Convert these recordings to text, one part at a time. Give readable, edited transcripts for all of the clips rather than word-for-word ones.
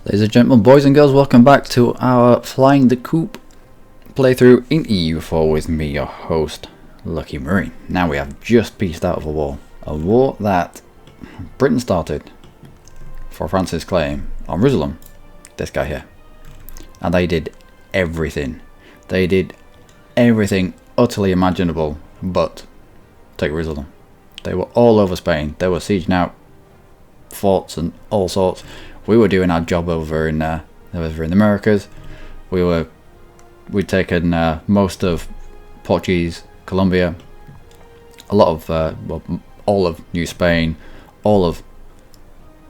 Ladies and gentlemen, boys and girls, welcome back to our Flying the Coup playthrough in EU4 with me, your host, Luckymarine. Now we have just pieced out of a war that Britain started for France's claim on Jerusalem, this guy here. And they did everything. They did everything utterly imaginable but take Jerusalem. They were all over Spain. They were sieging out forts and all sorts. We were doing our job over in the Americas. We'd taken most of Portuguese Colombia, a lot of all of New Spain, all of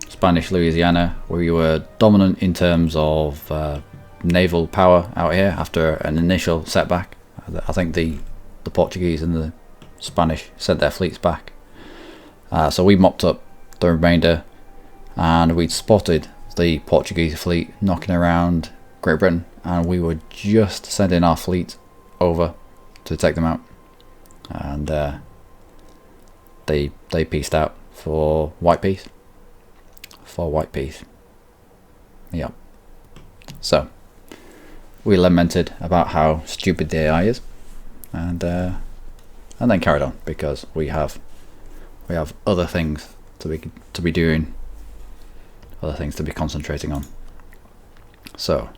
Spanish Louisiana. We were dominant in terms of naval power out here after an initial setback. I think the Portuguese and the Spanish sent their fleets back, so we mopped up the remainder. And we'd spotted the Portuguese fleet knocking around Great Britain, and we were just sending our fleet over to take them out, and they pieced out for white peace. Yep. So we lamented about how stupid the AI is, and then carried on because we have other things to be doing. Other things to be concentrating on. So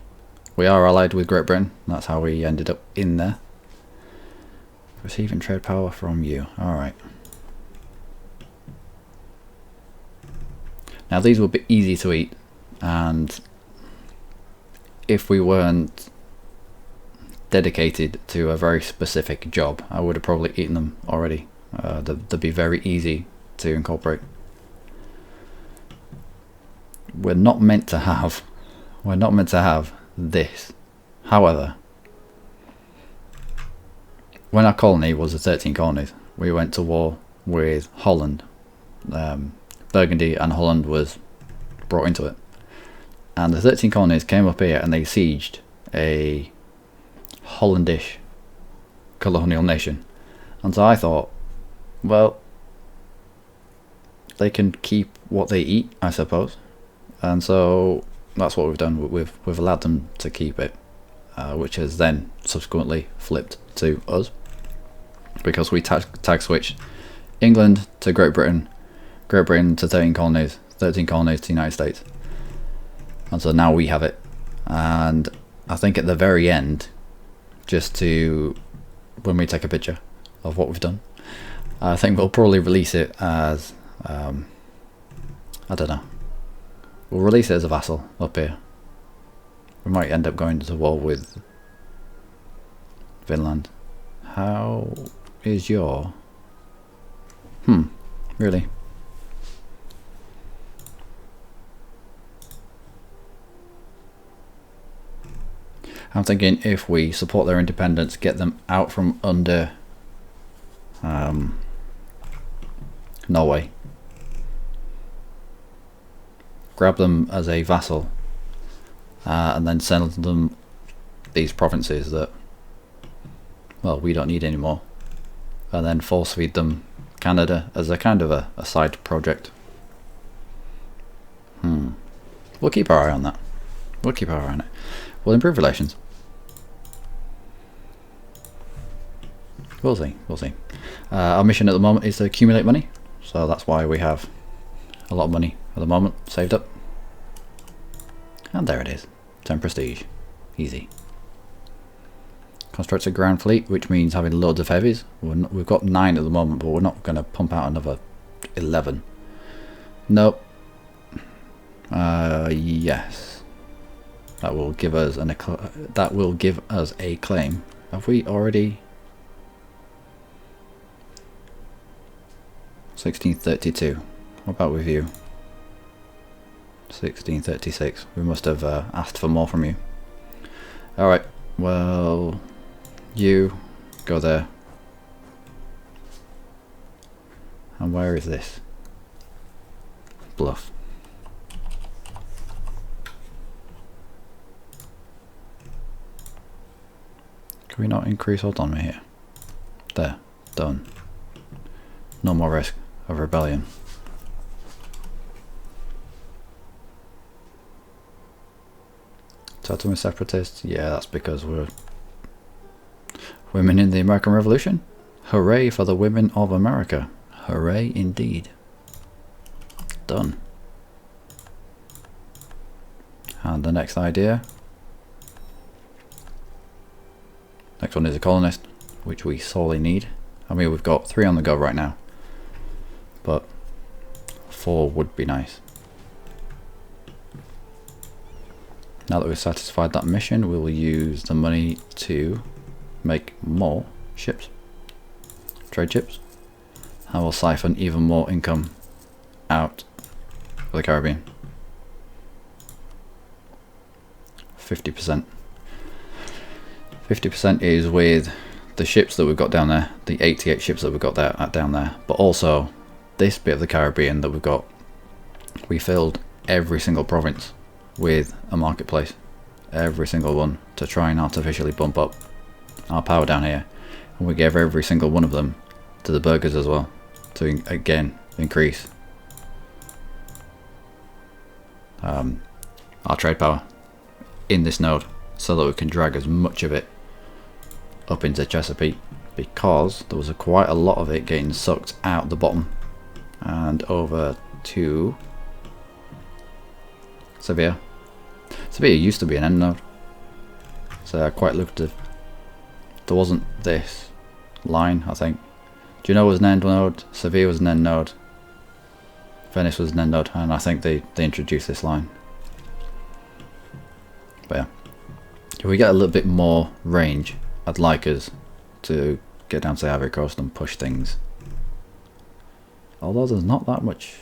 we are allied with Great Britain. That's how we ended up in there. Receiving trade power from you. Alright. Now these would be easy to eat, and if we weren't dedicated to a very specific job, I would have probably eaten them already. They'd be very easy to incorporate. We're not meant to have this. However, when our colony was the 13 colonies, we went to war with Holland. Burgundy and Holland was brought into it, and the 13 colonies came up here and they sieged a Hollandish colonial nation. And so I thought, well, they can keep what they eat, I suppose. And so that's what we've done. We've allowed them to keep it, which has then subsequently flipped to us because we tag switched England to Great Britain, Great Britain to 13 colonies to the United States, and so now we have it. And I think at the very end, when we take a picture of what we've done, I think we'll probably release it as I don't know. We'll release it as a vassal up here. We might end up going to war with Finland. How is your... really? I'm thinking if we support their independence, get them out from under Norway, grab them as a vassal, and then send them these provinces that, well, we don't need anymore, and then force feed them Canada as a kind of a side project. We'll keep our eye on that. We'll improve relations. We'll see. Our mission at the moment is to accumulate money, so that's why we have a lot of money at the moment saved up. And there it is. 10 prestige. Easy. Construct a ground fleet, which means having loads of heavies. We've got 9 at the moment, but we're not going to pump out another 11. Nope. Yes. That will give us a claim. Have we already? 1632. What about with you? 1636. We must have asked for more from you. Alright, well, you go there. And where is this? Bluff. Can we not increase autonomy here? There, done. No more risk of rebellion. Totalist separatists? Yeah, that's because we're women in the American Revolution. Hooray for the women of America. Hooray indeed. Done. And the next idea. Next one is a colonist, which we sorely need. I mean, we've got 3 on the go right now, but 4 would be nice. Now that we've satisfied that mission, we will use the money to make more ships, trade ships, and we'll siphon even more income out of the Caribbean. 50%. 50% is with the ships that we've got down there, the 88 ships that we've got down there, but also this bit of the Caribbean that we've got. We filled every single province with a marketplace, every single one, to try and artificially bump up our power down here, and we gave every single one of them to the burghers as well, to again increase our trade power in this node, so that we can drag as much of it up into Chesapeake, because there was quite a lot of it getting sucked out the bottom and over to Sevilla. Sevilla used to be an end node, so quite lucrative. There wasn't this line, I think. Genoa was an end node, Sevilla was an end node, Venice was an end node, and I think they introduced this line. But yeah, if we get a little bit more range, I'd like us to get down to the Ivory Coast and push things. Although there's not that much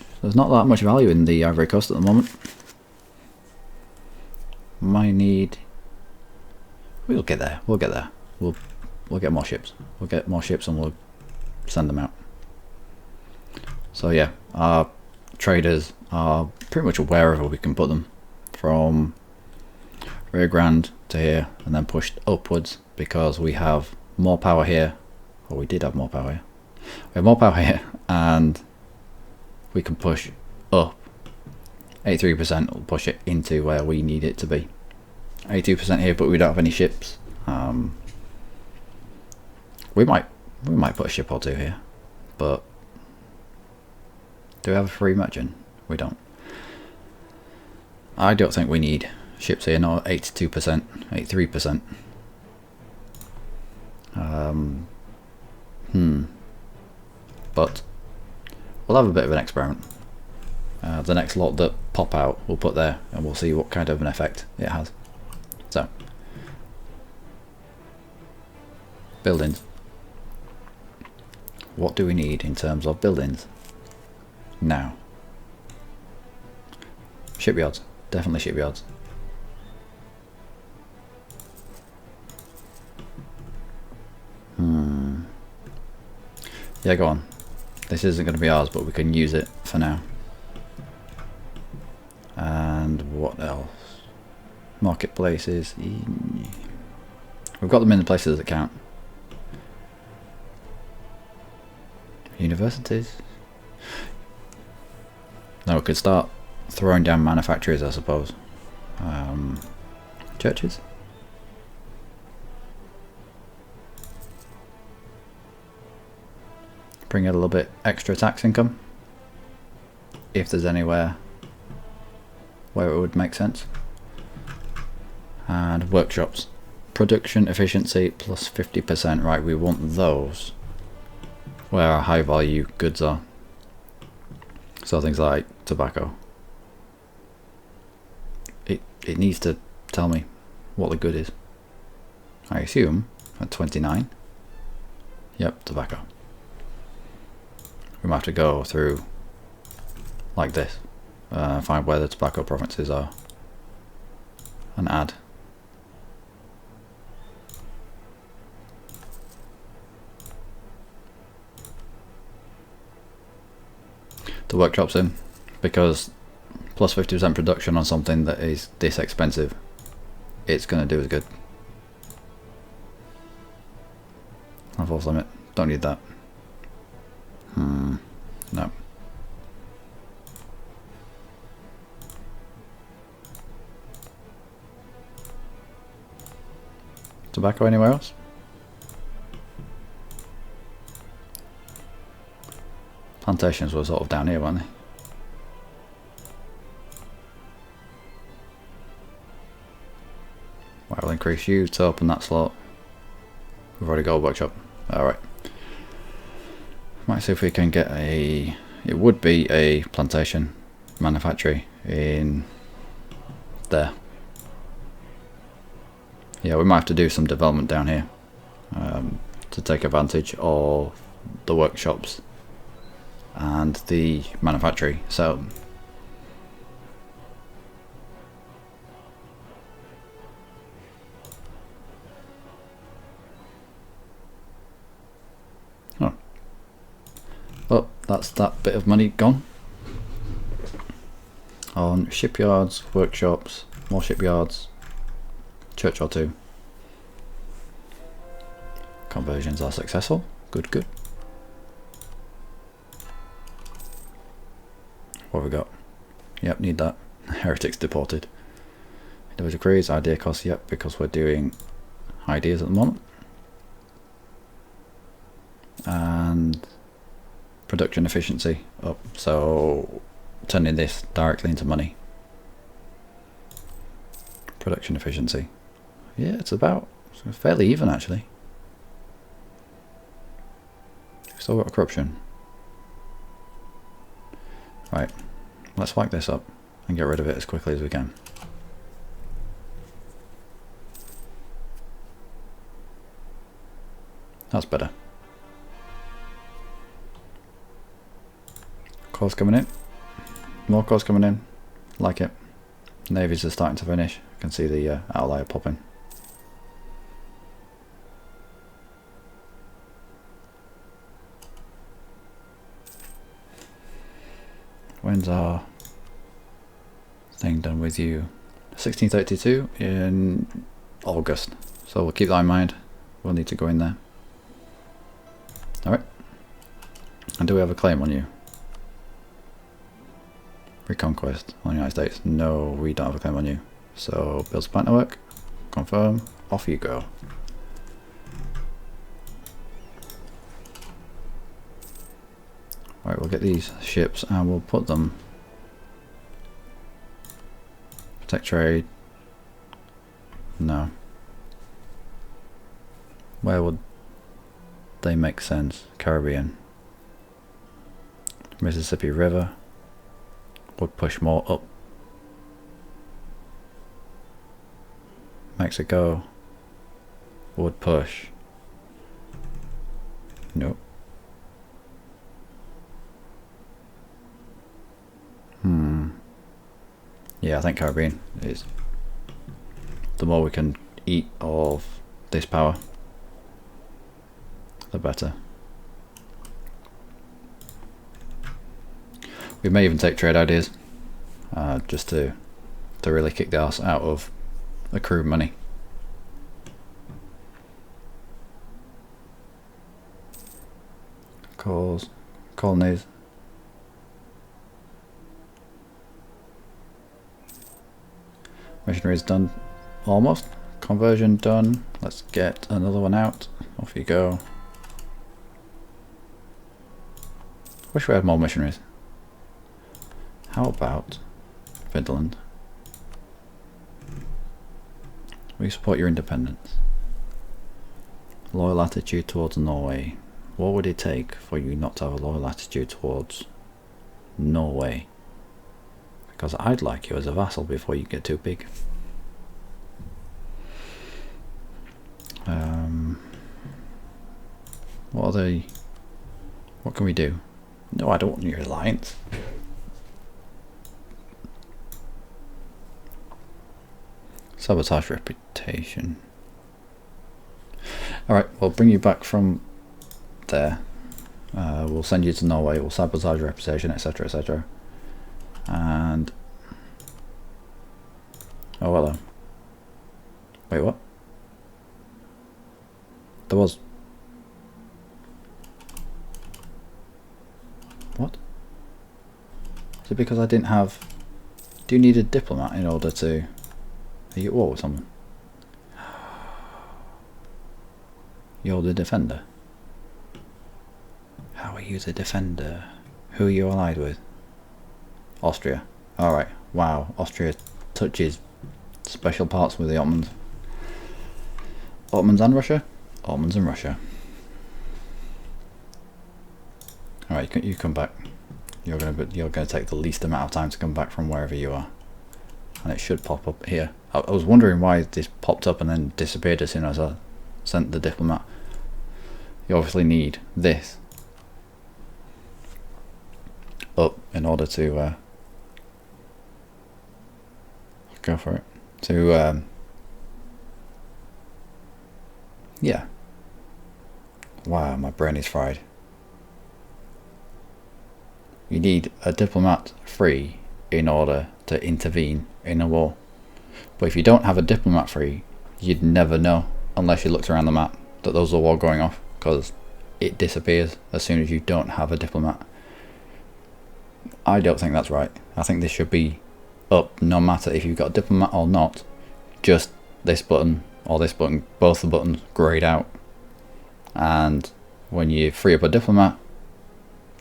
value in the Ivory Coast at the moment. Might need. We'll get there. We'll get there. We'll get more ships. We'll get more ships and we'll send them out. So yeah, our traders are pretty much wherever we can put them, from Rio Grande to here, and then pushed upwards, because we have more power here, or we did have more power here. We have more power here, and we can push up. 83% will push it into where we need it to be. 82% here, but we don't have any ships. We might put a ship or 2 here, but do we have a free merchant? We don't. I don't think we need ships here, no. 82%, 83%. But we'll have a bit of an experiment. The next lot that pop out we'll put there, and we'll see what kind of an effect it has. So, buildings. What do we need in terms of buildings now? Shipyards, definitely shipyards. Yeah, go on. This isn't going to be ours, but we can use it for now. And what else? Marketplaces. We've got them in the places that count. Universities. Now we could start throwing down manufacturers, I suppose. Churches. Bring in a little bit extra tax income, if there's anywhere where it would make sense. And workshops. Production efficiency plus 50%. Right, we want those where our high value goods are. So things like tobacco. It needs to tell me what the good is. I assume at 29. Yep, tobacco. We might have to go through like this, find where the tobacco provinces are, and add. The workshops in, because plus 50% production on something that is this expensive, it's going to do as good. Force limit, don't need that. No. tobacco anywhere else? Plantations were sort of down here, weren't they? Right, we'll increase you to open that slot. We've already got a workshop. Alright. Might see if we can get a... It would be a plantation manufactory in there. Yeah, we might have to do some development down here to take advantage of the workshops and the manufactory. So oh, that's that bit of money gone on shipyards, workshops, more shipyards, church or two. Conversions are successful. Good, good. What have we got? Yep, need that. Heretics deported. Individual decrees, idea costs, yep, because we're doing ideas at the moment. And production efficiency up, so turning this directly into money. Production efficiency. Yeah, it's fairly even actually. Still got corruption. Right, let's whack this up and get rid of it as quickly as we can. That's better. Cores coming in. More cores coming in. Like it. Navies are starting to finish. I can see the outlier popping. When's our thing done with you? 1632 in August. So we'll keep that in mind. We'll need to go in there. Alright. And do we have a claim on you? Reconquest on the United States. No, we don't have a claim on you. So build supply network. Confirm. Off you go. Right, we'll get these ships and we'll put them. Protect trade. No. Where would they make sense? Caribbean. Mississippi River. Would push more up. Mexico would push. Nope. Yeah, I think Caribbean is. The more we can eat of this power, the better. We may even take trade ideas, just to really kick the arse out of accrued money. Calls, colonies. Missionaries done, almost. Conversion done. Let's get another one out. Off you go. Wish we had more missionaries. How about Finland? We support your independence. Loyal attitude towards Norway. What would it take for you not to have a loyal attitude towards Norway? Because I'd like you as a vassal before you get too big. What can we do? No, I don't want your alliance. Sabotage reputation. Alright, we'll bring you back from there. We'll send you to Norway, we'll sabotage your reputation, etc, etc. And... oh, hello. Wait, what? There was... what? Is it because I didn't have... do you need a diplomat in order to... are you at war with someone? You're the defender. How are you the defender? Who are you allied with? Austria. Alright. Wow. Austria touches special parts with the Ottomans. Ottomans and Russia? Ottomans and Russia. Alright, you come back. You're gonna take the least amount of time to come back from wherever you are. And it should pop up here. I was wondering why this popped up and then disappeared as soon as I sent the diplomat. You obviously need this up in order to go for it. To yeah. Wow, my brain is fried. You need a diplomat free in order to intervene in a war. But if you don't have a diplomat free, you'd never know unless you looked around the map that there's a war going off, because it disappears as soon as you don't have a diplomat. I don't think that's right. I think this should be up no matter if you've got a diplomat or not. Just this button or this button, both the buttons grayed out, and when you free up a diplomat,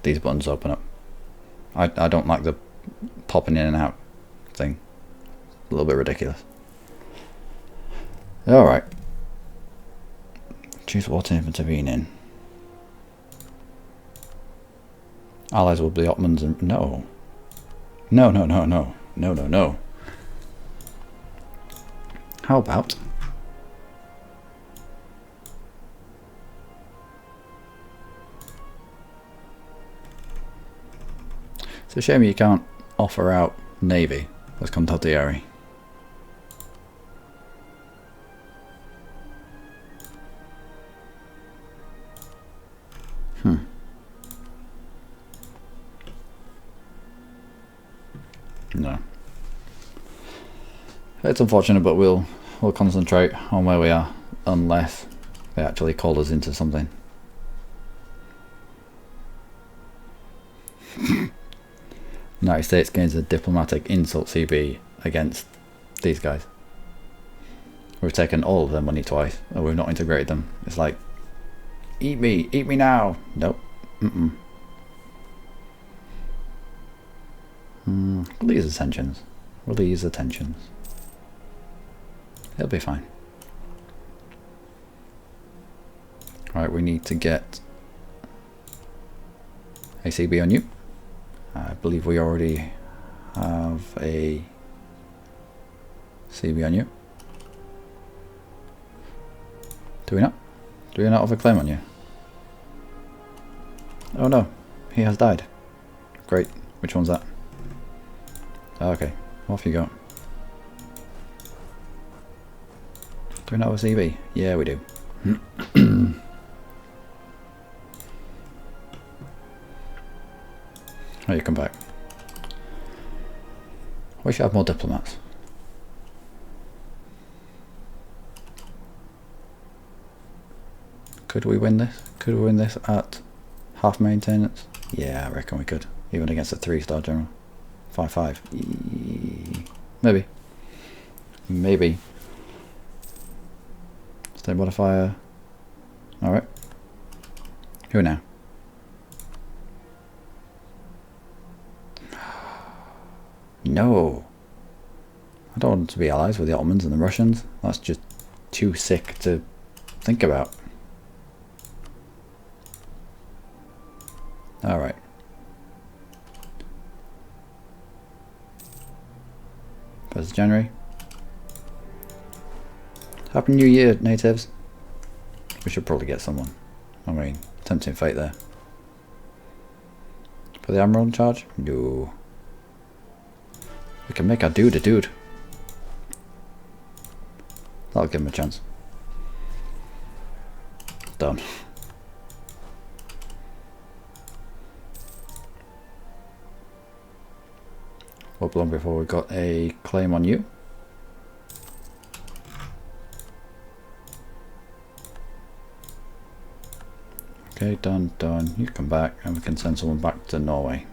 these buttons open up. I don't like the popping in and out thing. A little bit ridiculous. Alright. Choose war to intervene in. Allies will be the Ottomans and... No. No, no, no, no. No, no, no. How about... It's a shame you can't offer out Navy as Condottieri. No. It's unfortunate, but we'll concentrate on where we are unless they actually call us into something. United States gains a diplomatic insult CB against these guys. We've taken all of their money twice and we've not integrated them. It's like, eat me now. Nope. Release the tensions. Release the tensions. It'll be fine. Right, we need to get a CB on you. I believe we already have a CB on you. Do we not? Do we not have a claim on you? Oh no, he has died. Great. Which one's that? Okay, off you go. Do we not have a CB? Yeah, we do. Oh, you come back. We should have more diplomats. Could we win this? Could we win this at half maintenance? Yeah, I reckon we could. Even against a 3-star general. 5-5. Maybe. Maybe. State modifier. Alright. Who now? No. I don't want to be allies with the Ottomans and the Russians. That's just too sick to think about. Alright. First of January. Happy New Year, natives. We should probably get someone. I mean, tempting fate there. Put the Admiral in charge? No. We can make our dude a dude. That'll give him a chance. Done. Up long before we got a claim on you. Okay, done, done. You come back and we can send someone back to Norway.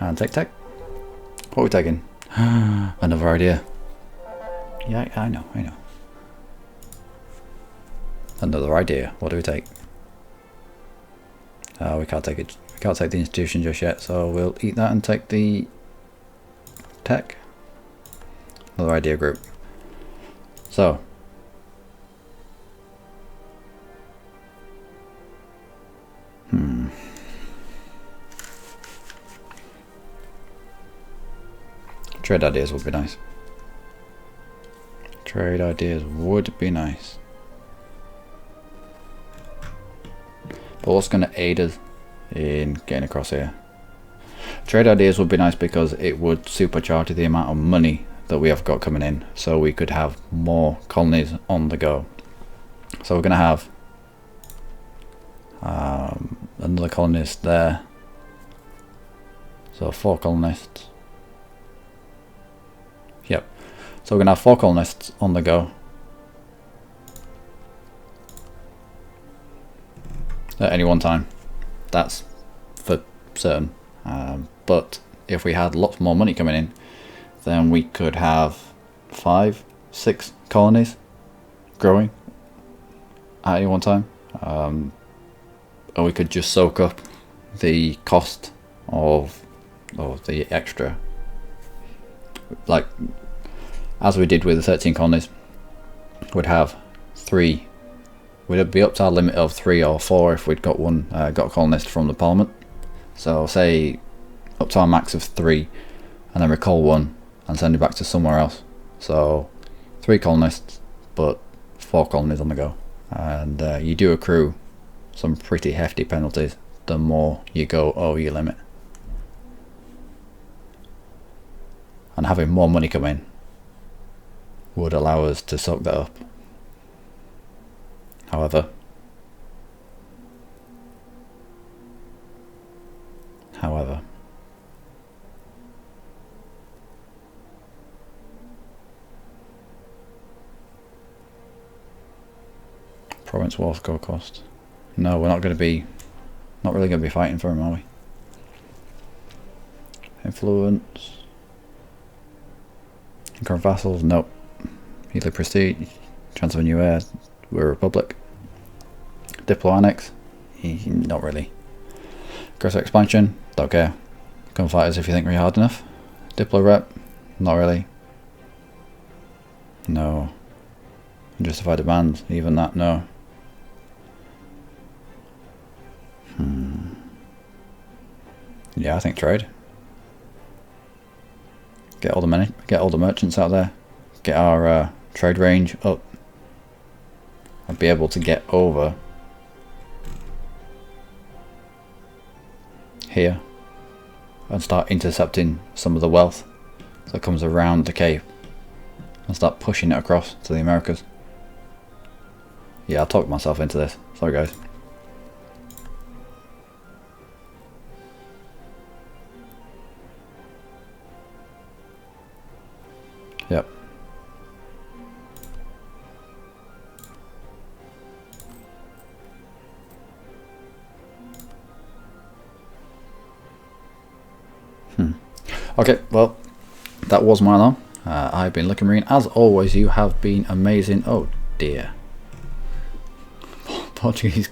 And take. What are we taking? Another idea. Yeah, I know. Another idea. What do we take? We can't take it. We can't take the institution just yet, so we'll eat that and take the tech. Another idea group. So. Trade ideas would be nice. Trade ideas would be nice. But what's going to aid us in getting across here? Trade ideas would be nice because it would supercharge the amount of money that we have got coming in, so we could have more colonies on the go. So we're going to have another colonist there. So 4 colonists. Yep. So we're going to have 4 colonists on the go. At any one time. That's for certain. But if we had lots more money coming in, then we could have 5, 6 colonies growing at any one time. And we could just soak up the cost of the extra, like as we did with the 13 colonies. We'd have 3. We'd be up to our limit of 3 or 4 if we'd got a colonist from the Parliament. So say up to our max of 3, and then recall 1 and send it back to somewhere else. So 3 colonists, but 4 colonies on the go. And you do accrue some pretty hefty penalties the more you go over your limit. And having more money come in would allow us to soak that up. However, Province War score cost. No, we're not really going to be fighting for him, are we? Influence. Current vassals, nope. Healy prestige. Chance of a new heir. We're a republic. Diplo annex. Not really. Aggressive expansion. Don't care. Come fight us if you think we're hard enough. Diplo rep. Not really. No. Unjustified demands. Even that, no. Yeah, I think trade. Get all the money. Get all the merchants out there. Get our trade range up. And be able to get over here and start intercepting some of the wealth that comes around the Cape and start pushing it across to the Americas. Yeah, I'll talk myself into this. Sorry guys. Yep. Okay, well, that was my alarm. I've been Luckymarine. As always, you have been amazing. Oh dear. Portuguese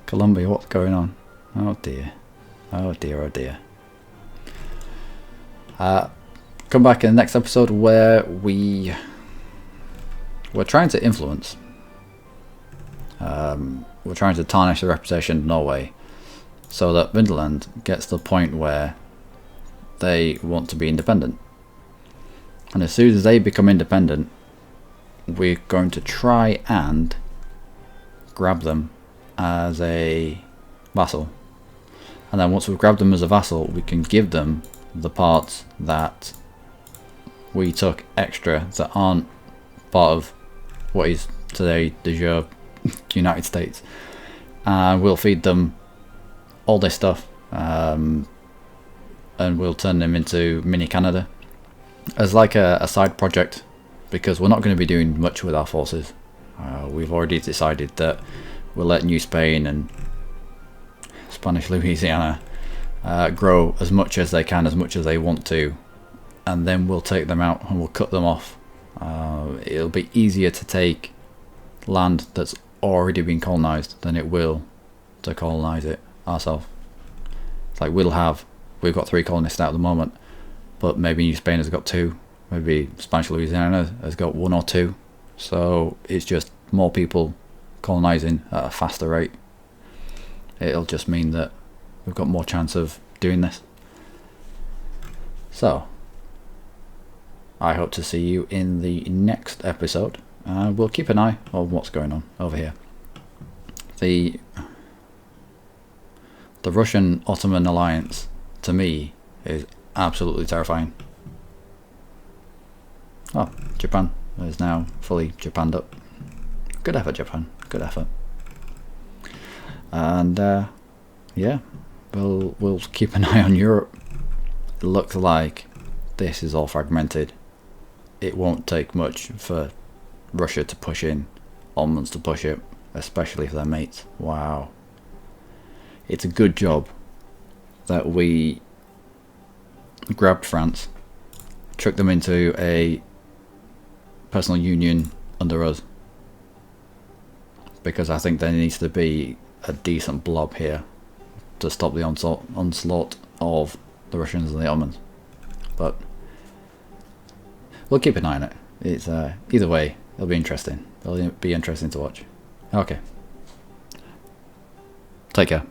Colombia, what's going on? Oh dear. Oh dear, oh dear. Come back in the next episode where we're trying to influence. We're trying to tarnish the reputation of Norway so that Vinderland gets to the point where they want to be independent. And as soon as they become independent, we're going to try and grab them as a vassal. And then once we've grabbed them as a vassal, we can give them the parts that we took extra that aren't part of what is today de jure United States. And we'll feed them all this stuff. And we'll turn them into mini Canada as like a side project, because we're not going to be doing much with our forces. We've already decided that we'll let New Spain and Spanish Louisiana grow as much as they can, as much as they want to, and then we'll take them out and we'll cut them off It'll be easier to take land that's already been colonized than it will to colonize it ourselves. It's like we've got 3 colonists out at the moment, but maybe New Spain has got 2, maybe Spanish Louisiana has got 1 or 2, so it's just more people colonizing at a faster rate. It'll just mean that we've got more chance of doing this. So I hope to see you in the next episode. We'll keep an eye on what's going on over here. The Russian-Ottoman alliance, to me, is absolutely terrifying. Oh, Japan is now fully Japanned up. Good effort, Japan. Good effort. And yeah, we'll keep an eye on Europe. It looks like this is all fragmented. It won't take much for Russia to push in, Ottomans to push it, especially if they're mates. Wow. It's a good job that we grabbed France, tricked them into a personal union under us, because I think there needs to be a decent blob here to stop the onslaught of the Russians and the Ottomans. But we'll keep an eye on it. It's either way, it'll be interesting. It'll be interesting to watch. Okay. Take care.